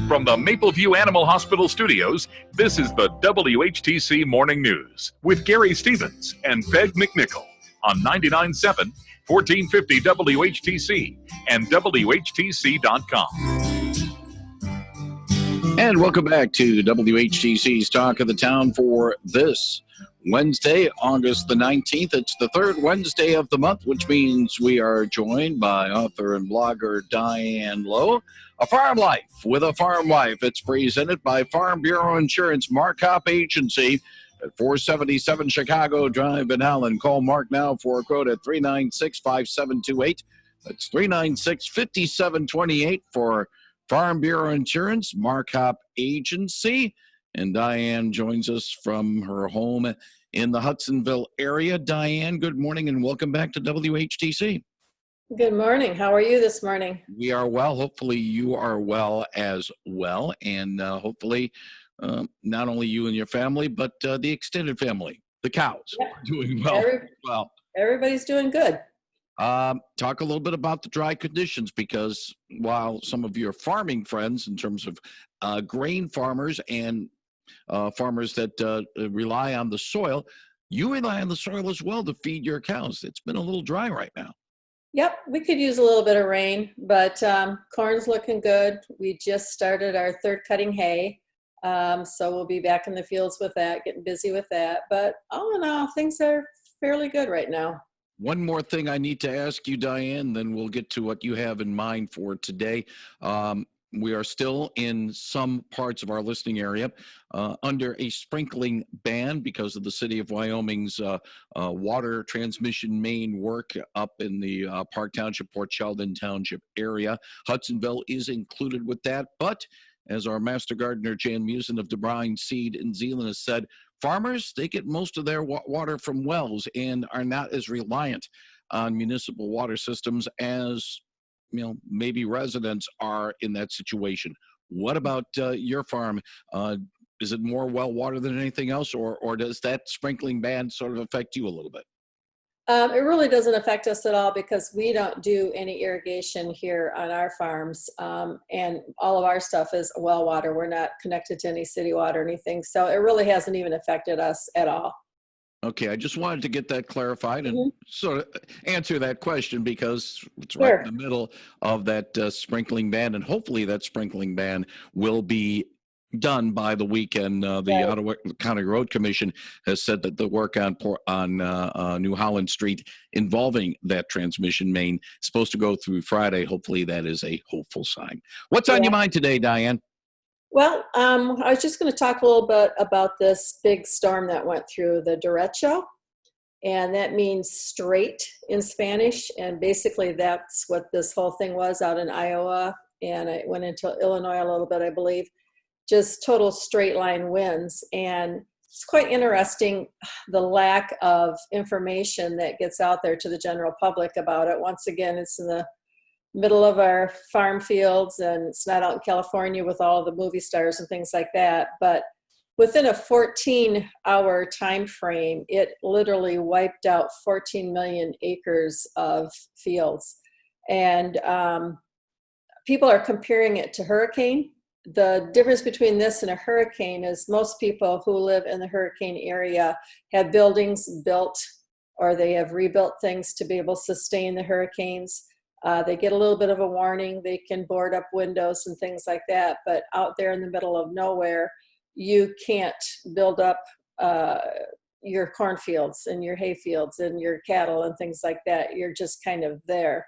From the Mapleview Animal Hospital studios, this is the WHTC Morning News with Gary Stevens and Peg McNichol on 99.7, 1450 WHTC and WHTC.com. And welcome back to WHTC's Talk of the Town for this Wednesday, August the 19th. It's the third Wednesday of the month, which means we are joined by author and blogger Diane Loew. A Farm Life with a Farm Wife. It's presented by Farm Bureau Insurance Markup Agency at 477 Chicago Drive in Allen. Call Mark now for a quote at 396-5728. That's 396-5728 for Farm Bureau Insurance Markup Agency. And Diane joins us from her home in the Hudsonville area. Diane, good morning and welcome back to WHTC. Good morning. How are you this morning? We are well. Hopefully you are well as well. And hopefully not only you and your family, but the extended family, the cows, are doing well. Everybody's doing good. Talk a little bit about the dry conditions, because while some of your farming friends, in terms of grain farmers and farmers that rely on the soil, you rely on the soil as well to feed your cows. It's been a little dry right now. Yep, we could use a little bit of rain, but corn's looking good. We just started our third cutting hay, so we'll be back in the fields with that, getting busy with that. But all in all, things are fairly good right now. One more thing I need to ask you, Diane, then we'll get to what you have in mind for today. We are still in some parts of our listening area under a sprinkling ban because of the city of Wyoming's water transmission main work up in the Park Township, Port Sheldon Township area. Hudsonville is included with that, but as our master gardener, Jan Musin of DeBrine Seed in Zeeland has said, farmers, they get most of their water from wells and are not as reliant on municipal water systems as maybe residents are in that situation. What about your farm? Is it more well water than anything else, or does that sprinkling ban sort of affect you a little bit? It really doesn't affect us at all because we don't do any irrigation here on our farms, and all of our stuff is well water. We're not connected to any city water or anything, so it really hasn't even affected us at all. Okay, I just wanted to get that clarified and sort of answer that question, because it's right in the middle of that sprinkling ban, and hopefully that sprinkling ban will be done by the weekend. The Ottawa County Road Commission has said that the work on New Holland Street involving that transmission main is supposed to go through Friday. Hopefully that is a hopeful sign. What's on your mind today, Diane? Well, I was just going to talk a little bit about this big storm that went through the derecho, and that means straight in Spanish, and basically that's what this whole thing was out in Iowa, and it went into Illinois a little bit, I believe. Just total straight line winds, and it's quite interesting the lack of information that gets out there to the general public about it. Once again, it's in the middle of our farm fields, and it's not out in California with all the movie stars and things like that. But within a 14-hour time frame, it literally wiped out 14 million acres of fields. And people are comparing it to hurricane. The difference between this and a hurricane is most people who live in the hurricane area have buildings built, or they have rebuilt things to be able to sustain the hurricanes. They get a little bit of a warning. They can board up windows and things like that. But out there in the middle of nowhere, you can't build up your cornfields and your hay fields and your cattle and things like that. You're just kind of there.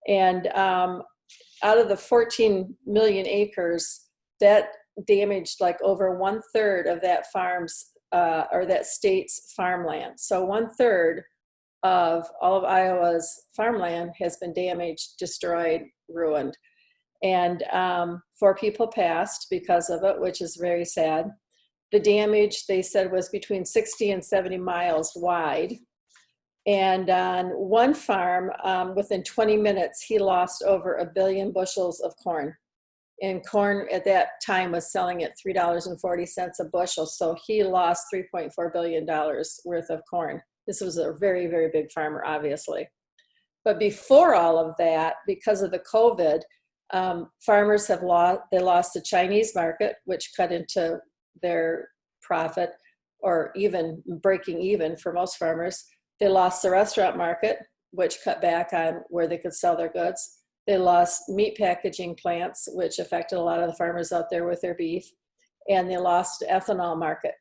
And out of the 14 million acres, that damaged like over 1/3 of that farm's or that state's farmland. So 1/3 of all of Iowa's farmland has been damaged, destroyed, ruined. And 4 people passed because of it, which is very sad. The damage, they said, was between 60 and 70 miles wide. And on one farm, within 20 minutes, he lost over 1 billion bushels of corn. And corn at that time was selling at $3.40 a bushel. So he lost $3.4 billion worth of corn. This was a very, very big farmer, obviously. But before all of that, because of the COVID, Farmers have lost the Chinese market, which cut into their profit, or even breaking even for most farmers. They lost the restaurant market, which cut back on where they could sell their goods. They lost meat packaging plants, which affected a lot of the farmers out there with their beef. And they lost the ethanol market.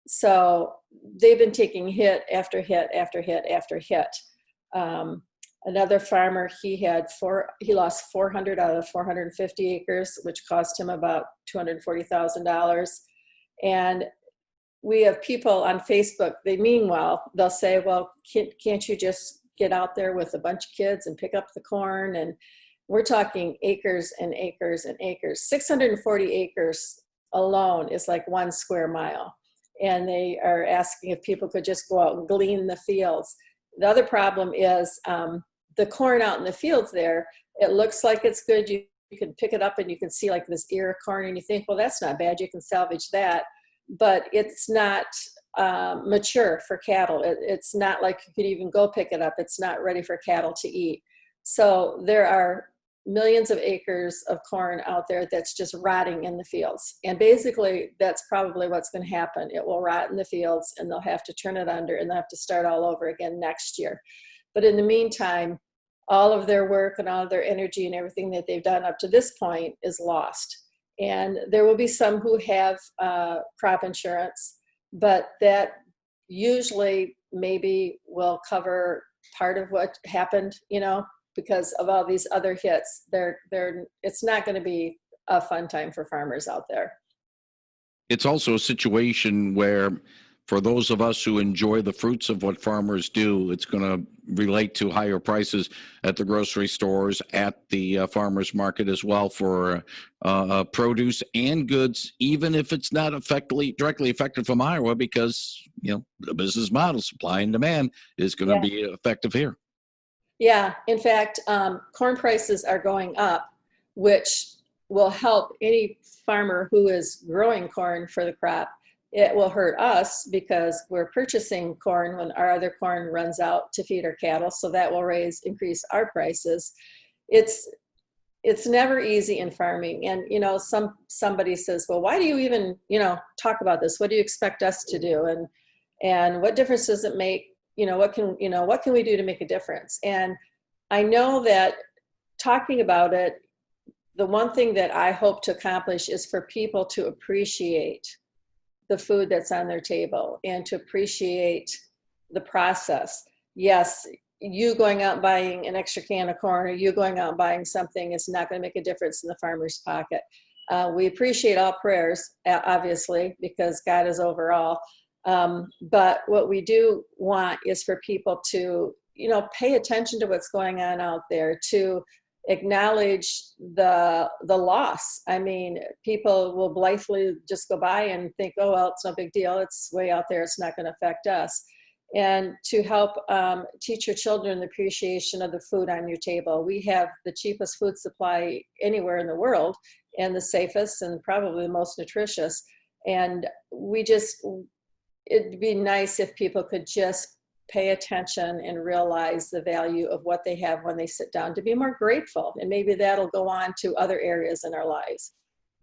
So they've been taking hit after hit after hit after hit. Another farmer, he lost 400 out of 450 acres, which cost him about $240,000. And we have people on Facebook, they'll say, well, can't you just get out there with a bunch of kids and pick up the corn? And we're talking acres and acres and acres. 640 acres alone is like 1 square mile. And they are asking if people could just go out and glean the fields. The other problem is the corn out in the fields there, it looks like it's good. You can pick it up and you can see like this ear of corn and you think, well, that's not bad. You can salvage that. But it's not mature for cattle. It's not like you could even go pick it up. It's not ready for cattle to eat. So there are millions of acres of corn out there that's just rotting in the fields. And basically, that's probably what's going to happen. It will rot in the fields and they'll have to turn it under and they'll have to start all over again next year. But in the meantime, all of their work and all of their energy and everything that they've done up to this point is lost. And there will be some who have crop insurance, but that usually maybe will cover part of what happened, because of all these other hits. It's not going to be a fun time for farmers out there. It's also a situation where, for those of us who enjoy the fruits of what farmers do, it's going to relate to higher prices at the grocery stores, at the farmers market as well, for produce and goods, even if it's not directly affected from Iowa, because the business model, supply and demand, is going to be effective here. Yeah, in fact, corn prices are going up, which will help any farmer who is growing corn for the crop. It will hurt us because we're purchasing corn when our other corn runs out to feed our cattle. So that will increase our prices. It's never easy in farming. And, somebody says, well, why do you even, talk about this? What do you expect us to do? And what difference does it make? What can we do to make a difference? And I know that talking about it, the one thing that I hope to accomplish is for people to appreciate the food that's on their table and to appreciate the process. Yes, you going out and buying an extra can of corn or you going out and buying something is not going to make a difference in the farmer's pocket. We appreciate all prayers, obviously, because God is over all. But what we do want is for people to, pay attention to what's going on out there, to acknowledge the loss. I mean, people will blithely just go by and think, oh, well, it's no big deal. It's way out there. It's not going to affect us. And to help teach your children the appreciation of the food on your table. We have the cheapest food supply anywhere in the world and the safest and probably the most nutritious. And it'd be nice if people could just pay attention and realize the value of what they have when they sit down, to be more grateful. And maybe that'll go on to other areas in our lives.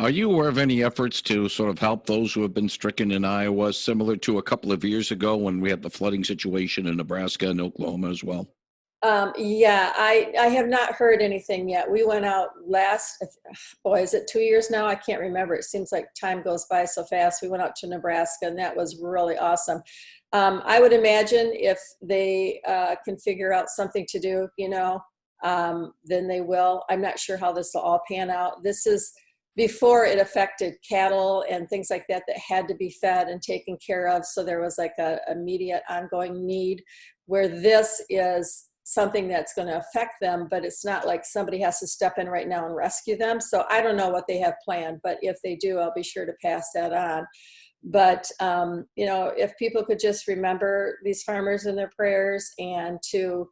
Are you aware of any efforts to sort of help those who have been stricken in Iowa, similar to a couple of years ago when we had the flooding situation in Nebraska and Oklahoma as well? I have not heard anything yet. We went out is it 2 years now? I can't remember. It seems like time goes by so fast. We went out to Nebraska and that was really awesome. I would imagine if they can figure out something to do, then they will. I'm not sure how this will all pan out. This is before it affected cattle and things like that had to be fed and taken care of. So there was like a immediate ongoing need, where this is something that's going to affect them, but it's not like somebody has to step in right now and rescue them. So I don't know what they have planned, but if they do, I'll be sure to pass that on. But, if people could just remember these farmers in their prayers, and to,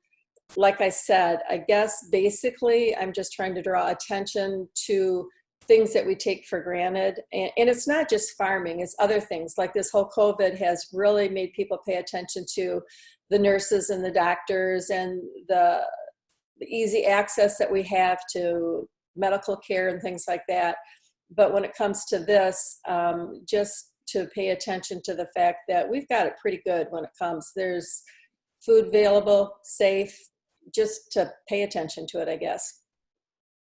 like I said, I guess basically I'm just trying to draw attention to things that we take for granted. And it's not just farming, it's other things. Like this whole COVID has really made people pay attention to the nurses and the doctors and the easy access that we have to medical care and things like that. But when it comes to this, just to pay attention to the fact that we've got it pretty good when it comes. There's food available, safe, just to pay attention to it, I guess.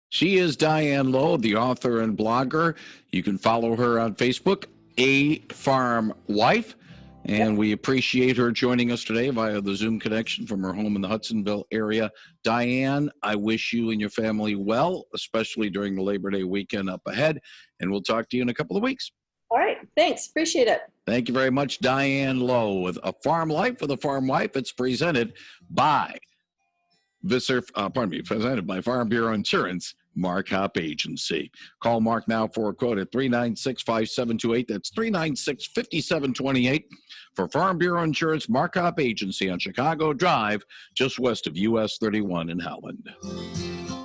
She is Diane Loew, the author and blogger. You can follow her on Facebook, A Farm Wife. And we appreciate her joining us today via the Zoom connection from her home in the Hudsonville area. Diane, I wish you and your family well, especially during the Labor Day weekend up ahead. And we'll talk to you in a couple of weeks. All right. Thanks. Appreciate it. Thank you very much, Diane Loew, with A Farm Life with a Farm Wife. It's presented by presented by Farm Bureau Insurance, Markup Agency. Call Mark now for a quote at 396-5728. That's 396-5728 for Farm Bureau Insurance, Markup Agency on Chicago Drive, just west of US 31 in Howland.